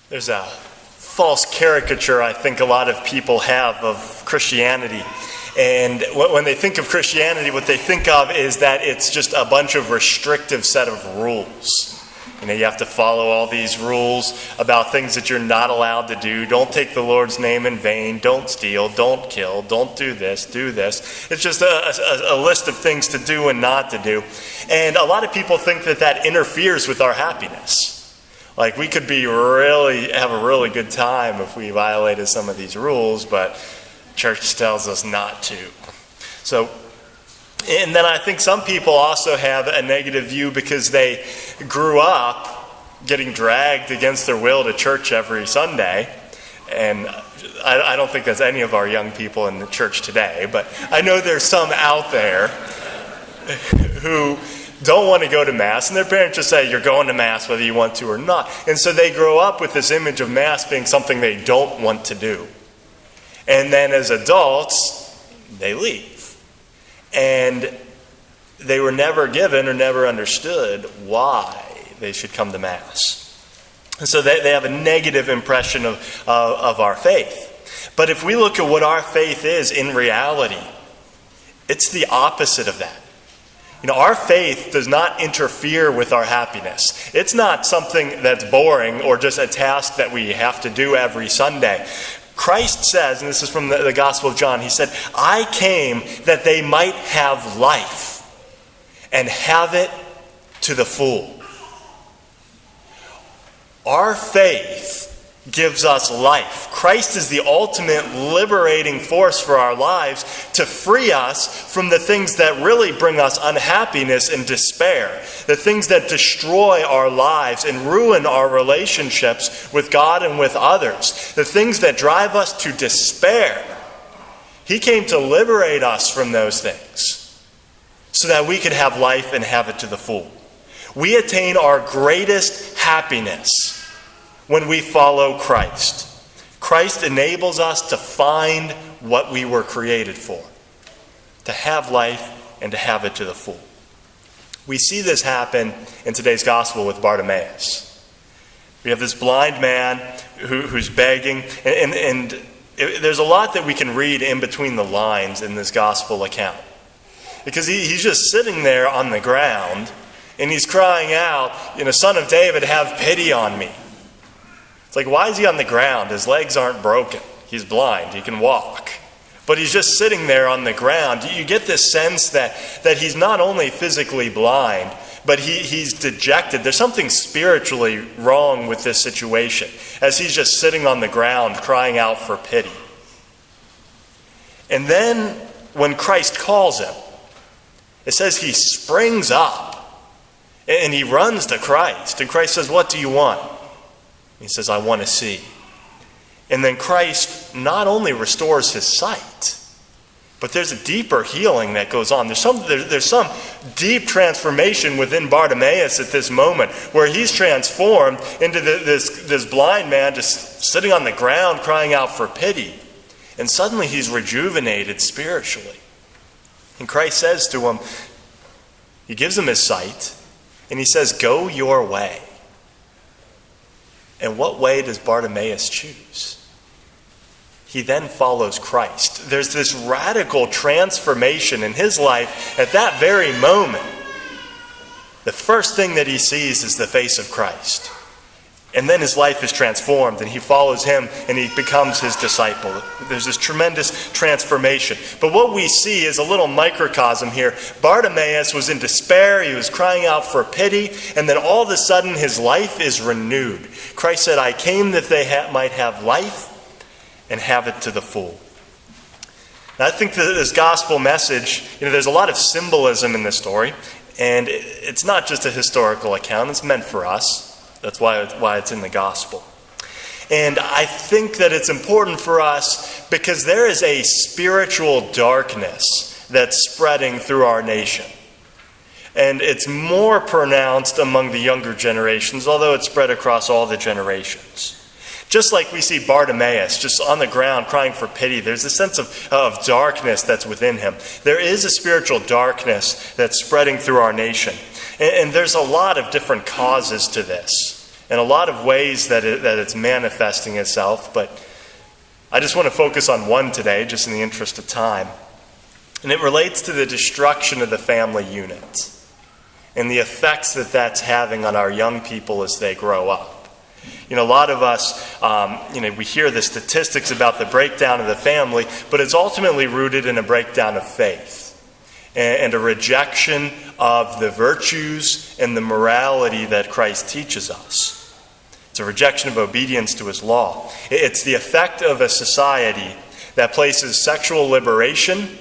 There's a false caricature I think a lot of people have of Christianity. And when they think of Christianity, what they think of is that it's just a bunch of restrictive set of rules. You have to follow all these rules about things that you're not allowed to do. Don't take the Lord's name in vain. Don't steal. Don't kill. Don't do this. Do this. It's just a list of things to do and not to do. And a lot of people think that interferes with our happiness. Like we could have a really good time if we violated some of these rules, but church tells us not to. And then I think some people also have a negative view because they grew up getting dragged against their will to church every Sunday. And I don't think that's any of our young people in the church today, but I know there's some out there who don't want to go to Mass, and their parents just say, you're going to Mass whether you want to or not. And so they grow up with this image of Mass being something they don't want to do. And then as adults, they leave. And they were never given or never understood why they should come to Mass. And so they have a negative impression of our faith. But if we look at what our faith is in reality, it's the opposite of that. Our faith does not interfere with our happiness. It's not something that's boring or just a task that we have to do every Sunday. Christ says, and this is from the Gospel of John, he said, I came that they might have life and have it to the full. Our faith gives us life. Christ is the ultimate liberating force for our lives to free us from the things that really bring us unhappiness and despair, the things that destroy our lives and ruin our relationships with God and with others, the things that drive us to despair. He came to liberate us from those things so that we could have life and have it to the full. We attain our greatest happiness when we follow Christ. Christ enables us to find what we were created for, to have life and to have it to the full. We see this happen in today's gospel with Bartimaeus. We have this blind man who's begging, and there's a lot that we can read in between the lines in this gospel account. Because he's just sitting there on the ground, and he's crying out, Son of David, have pity on me. It's like, why is he on the ground? His legs aren't broken. He's blind. He can walk. But he's just sitting there on the ground. You get this sense that he's not only physically blind, but he's dejected. There's something spiritually wrong with this situation as he's just sitting on the ground crying out for pity. And then when Christ calls him, it says he springs up and he runs to Christ. And Christ says, what do you want? He says, I want to see. And then Christ not only restores his sight, but there's a deeper healing that goes on. There's some deep transformation within Bartimaeus at this moment where he's transformed into this blind man just sitting on the ground crying out for pity. And suddenly he's rejuvenated spiritually. And Christ says to him, he gives him his sight, and he says, go your way. And what way does Bartimaeus choose? He then follows Christ. There's this radical transformation in his life at that very moment. The first thing that he sees is the face of Christ. And then his life is transformed, and he follows him, and he becomes his disciple. There's this tremendous transformation. But what we see is a little microcosm here. Bartimaeus was in despair. He was crying out for pity. And then all of a sudden, his life is renewed. Christ said, I came that they might have life and have it to the full. Now, I think that this gospel message, there's a lot of symbolism in this story. And it's not just a historical account. It's meant for us. That's why it's in the gospel. And I think that it's important for us because there is a spiritual darkness that's spreading through our nation. And it's more pronounced among the younger generations, although it's spread across all the generations. Just like we see Bartimaeus just on the ground crying for pity, there's a sense of darkness that's within him. There is a spiritual darkness that's spreading through our nation. And there's a lot of different causes to this. in a lot of ways that it's manifesting itself, but I just want to focus on one today, just in the interest of time. And it relates to the destruction of the family unit and the effects that that's having on our young people as they grow up. A lot of us, we hear the statistics about the breakdown of the family, but it's ultimately rooted in a breakdown of faith and a rejection of the virtues and the morality that Christ teaches us. It's a rejection of obedience to his law. It's the effect of a society that places sexual liberation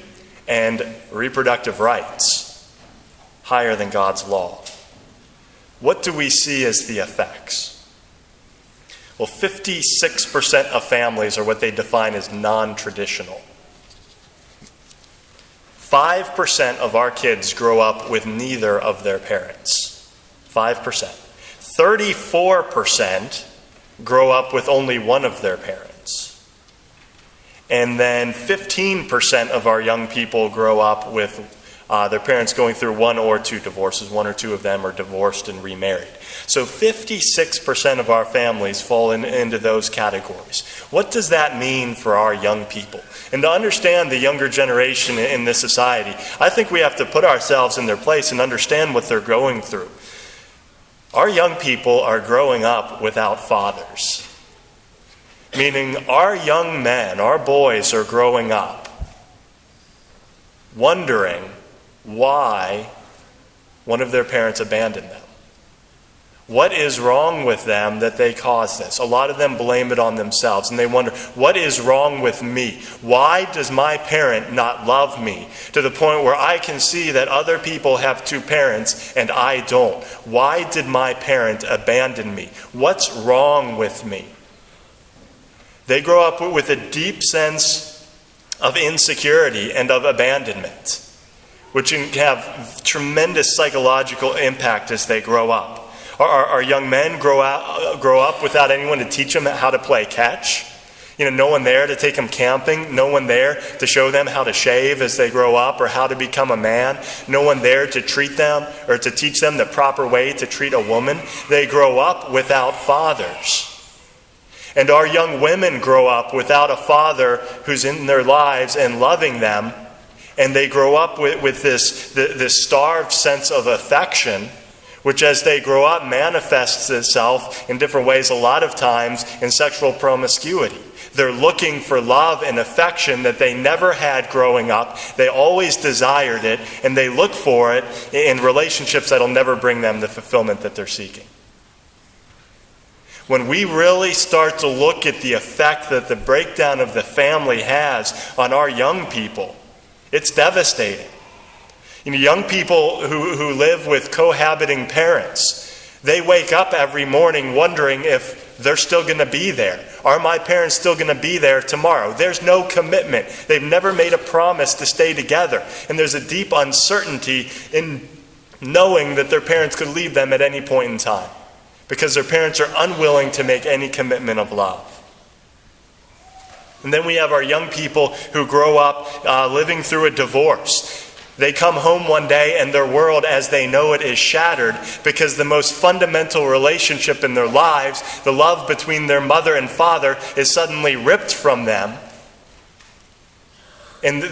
and reproductive rights higher than God's law. What do we see as the effects? Well, 56% of families are what they define as non-traditional. 5% of our kids grow up with neither of their parents. 5%. 34% grow up with only one of their parents. And then 15% of our young people grow up with their parents going through one or two divorces. One or two of them are divorced and remarried. So 56% of our families fall into those categories. What does that mean for our young people? And to understand the younger generation in this society, I think we have to put ourselves in their place and understand what they're going through. Our young people are growing up without fathers. Meaning our young men, our boys are growing up wondering why one of their parents abandoned them. What is wrong with them that they caused this? A lot of them blame it on themselves, and they wonder, what is wrong with me? Why does my parent not love me? To the point where I can see that other people have two parents and I don't. Why did my parent abandon me? What's wrong with me? They grow up with a deep sense of insecurity and of abandonment, which can have tremendous psychological impact as they grow up. Our young men grow up without anyone to teach them how to play catch. No one there to take them camping. No one there to show them how to shave as they grow up or how to become a man. No one there to treat them or to teach them the proper way to treat a woman. They grow up without fathers. And our young women grow up without a father who's in their lives and loving them. And they grow up with this starved sense of affection, which as they grow up manifests itself in different ways, a lot of times in sexual promiscuity. They're looking for love and affection that they never had growing up. They always desired it, and they look for it in relationships that'll never bring them the fulfillment that they're seeking. When we really start to look at the effect that the breakdown of the family has on our young people, it's devastating. Young people who live with cohabiting parents, they wake up every morning wondering if they're still going to be there. Are my parents still going to be there tomorrow? There's no commitment. They've never made a promise to stay together. And there's a deep uncertainty in knowing that their parents could leave them at any point in time because their parents are unwilling to make any commitment of love. And then we have our young people who grow up living through a divorce. They come home one day and their world as they know it is shattered because the most fundamental relationship in their lives, the love between their mother and father, is suddenly ripped from them. And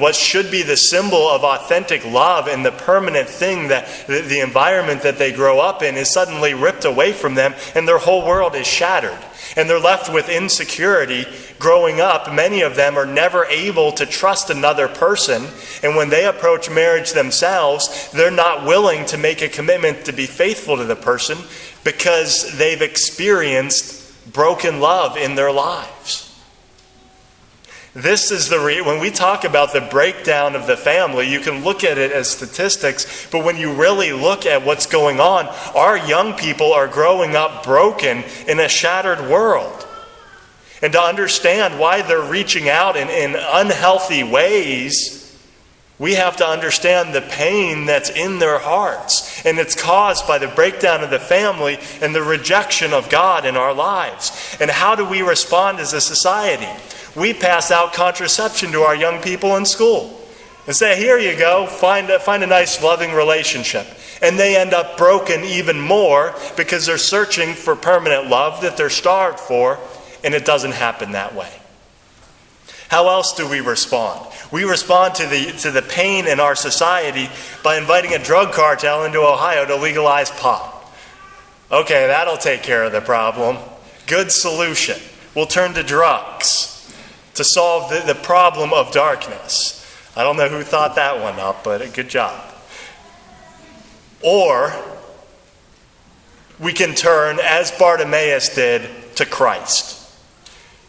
what should be the symbol of authentic love and the permanent thing that the environment that they grow up in is suddenly ripped away from them, and their whole world is shattered. And they're left with insecurity. Growing up, many of them are never able to trust another person. And when they approach marriage themselves, they're not willing to make a commitment to be faithful to the person because they've experienced broken love in their lives. This is when we talk about the breakdown of the family, you can look at it as statistics, but when you really look at what's going on, our young people are growing up broken in a shattered world. And to understand why they're reaching out in unhealthy ways, we have to understand the pain that's in their hearts. And it's caused by the breakdown of the family and the rejection of God in our lives. And how do we respond as a society? We pass out contraception to our young people in school. and say, here you go, find a nice loving relationship. And they end up broken even more because they're searching for permanent love that they're starved for, and it doesn't happen that way. How else do we respond? We respond to the pain in our society by inviting a drug cartel into Ohio to legalize pot. Okay, that'll take care of the problem. Good solution. We'll turn to drugs to solve the problem of darkness. I don't know who thought that one up, but a good job. Or we can turn, as Bartimaeus did, to Christ.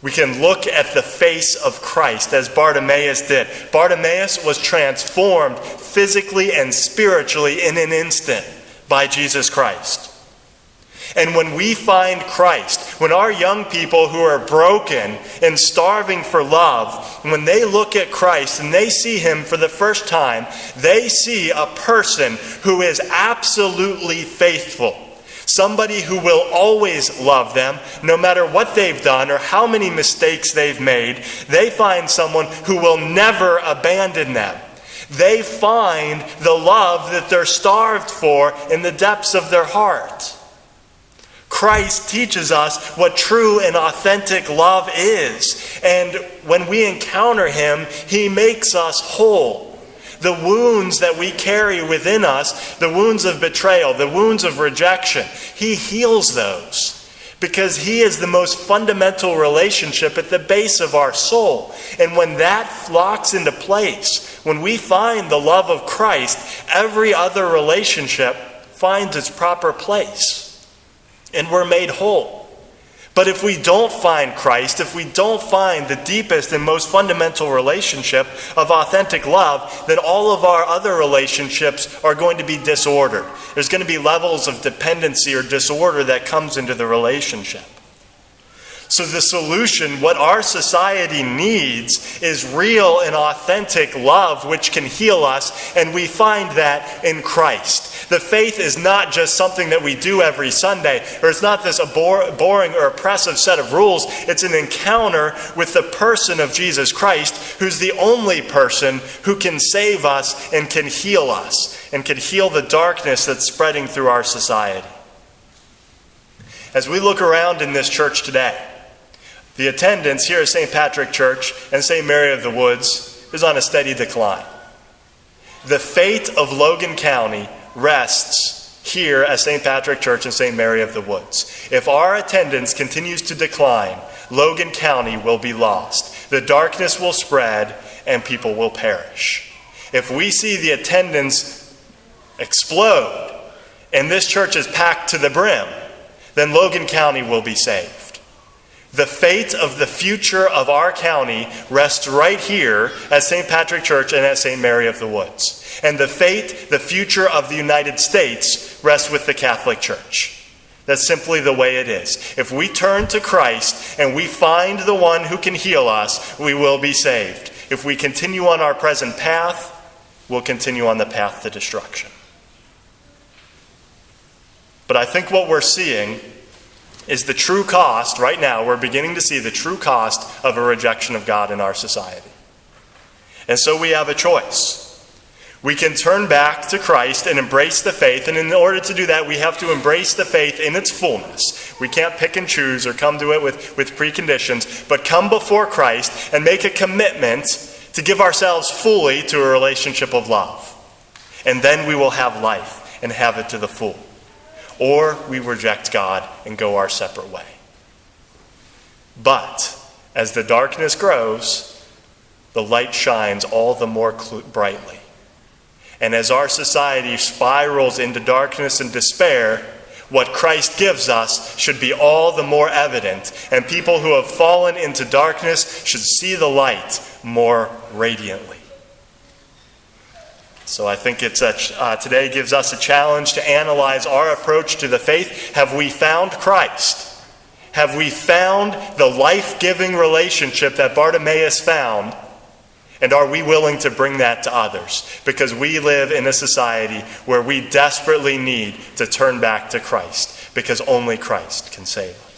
We can look at the face of Christ as Bartimaeus did. Bartimaeus was transformed physically and spiritually in an instant by Jesus Christ. And when we find Christ, when our young people who are broken and starving for love, when they look at Christ and they see him for the first time, they see a person who is absolutely faithful. Somebody who will always love them, no matter what they've done or how many mistakes they've made. They find someone who will never abandon them. They find the love that they're starved for in the depths of their heart. Christ teaches us what true and authentic love is. And when we encounter him, he makes us whole. The wounds that we carry within us, the wounds of betrayal, the wounds of rejection, he heals those. Because he is the most fundamental relationship at the base of our soul. And when that locks into place, when we find the love of Christ, every other relationship finds its proper place. And we're made whole. But if we don't find Christ, if we don't find the deepest and most fundamental relationship of authentic love, then all of our other relationships are going to be disordered. There's going to be levels of dependency or disorder that comes into the relationship. So the solution, what our society needs, is real and authentic love which can heal us, and we find that in Christ. The faith is not just something that we do every Sunday, or it's not this boring or oppressive set of rules. It's an encounter with the person of Jesus Christ, who's the only person who can save us and can heal us, and can heal the darkness that's spreading through our society. As we look around in this church today, the attendance here at St. Patrick Church and St. Mary of the Woods is on a steady decline. The fate of Logan County rests here at St. Patrick Church and St. Mary of the Woods. If our attendance continues to decline, Logan County will be lost. The darkness will spread and people will perish. If we see the attendance explode and this church is packed to the brim, then Logan County will be saved. The fate of the future of our county rests right here at St. Patrick Church and at St. Mary of the Woods. And the fate, the future of the United States rests with the Catholic Church. That's simply the way it is. If we turn to Christ and we find the one who can heal us, we will be saved. If we continue on our present path, we'll continue on the path to destruction. But I think what we're seeing is the true cost. Right now, we're beginning to see the true cost of a rejection of God in our society. And so we have a choice. We can turn back to Christ and embrace the faith, and in order to do that, we have to embrace the faith in its fullness. We can't pick and choose or come to it with preconditions, but come before Christ and make a commitment to give ourselves fully to a relationship of love. And then we will have life and have it to the full. Or we reject God and go our separate way. But as the darkness grows, the light shines all the more brightly. And as our society spirals into darkness and despair, what Christ gives us should be all the more evident. And people who have fallen into darkness should see the light more radiantly. So I think today gives us a challenge to analyze our approach to the faith. Have we found Christ? Have we found the life-giving relationship that Bartimaeus found? And are we willing to bring that to others? Because we live in a society where we desperately need to turn back to Christ, because only Christ can save us.